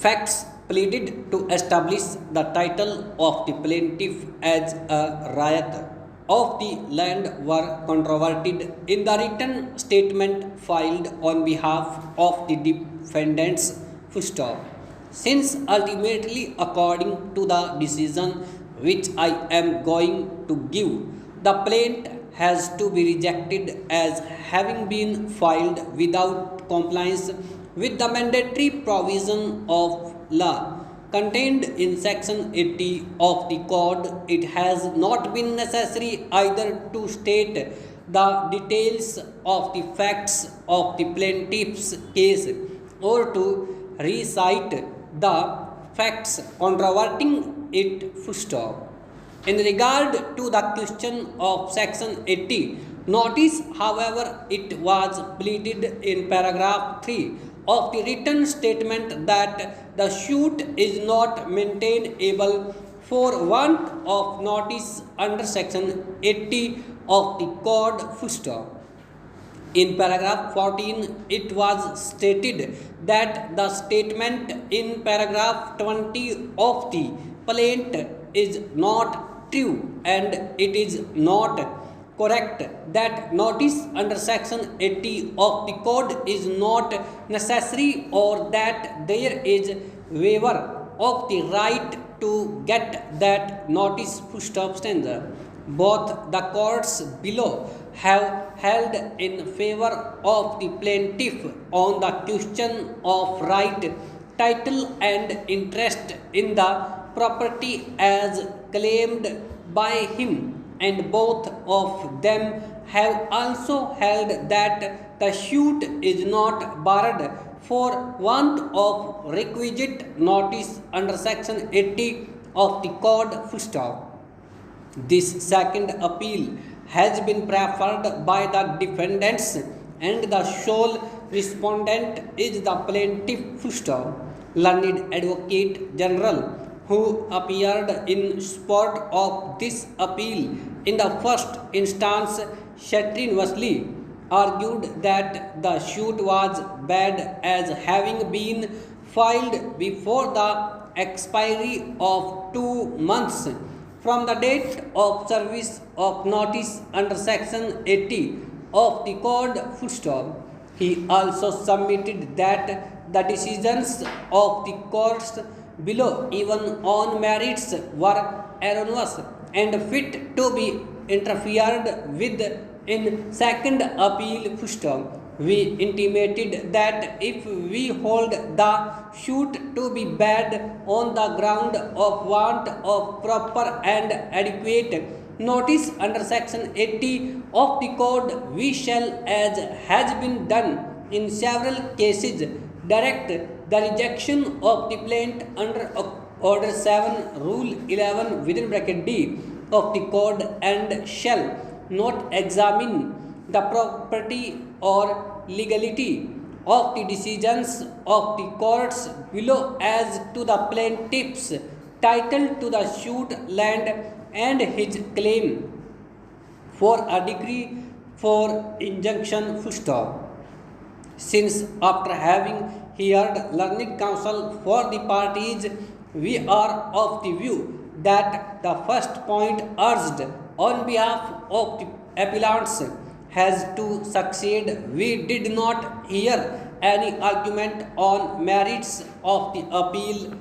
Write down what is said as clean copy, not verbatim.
Facts pleaded to establish the title of the plaintiff as a riot of the land were controverted in the written statement filed on behalf of the defendants. Since ultimately, according to the decision which I am going to give, the plaint has to be rejected as having been filed without compliance with the mandatory provision of law contained in section 80 of the code, it has not been necessary either to state the details of the facts of the plaintiff's case or to recite the facts controverting it. In regard to the question of section 80, notice, however, it was pleaded in paragraph 3 of the written statement that the suit is not maintainable for want of notice under section 80 of the code. In paragraph 14, it was stated that the statement in paragraph 20 of the plaint is not true and it is not correct, that notice under section 80 of the code is not necessary, or that there is waiver of the right to get that notice. Both the courts below have held in favor of the plaintiff on the question of right, title and interest in the property as claimed by him, and both of them have also held that the suit is not barred for want of requisite notice under section 80 of the code. This second appeal has been preferred by the defendants, and the sole respondent is the plaintiff. Learned Advocate General, who appeared in support of this appeal in the first instance, strenuously argued that the suit was bad as having been filed before the expiry of 2 months from the date of service of notice under section 80 of the code. He also submitted that the decisions of the courts below, even on merits, were erroneous and fit to be interfered with in second appeal. We intimated that if we hold the suit to be bad on the ground of want of proper and adequate notice under section 80 of the code, we shall, as has been done in several cases, direct the rejection of the plaint under order 7 rule 11 (d) of the code, and shall not examine the property or legality of the decisions of the courts below as to the plaintiff's title to the suit land and his claim for a decree for injunction. Since after having heard learned counsel for the parties, we are of the view that the first point urged on behalf of the appellants has to succeed. We did not hear any argument on merits of the appeal.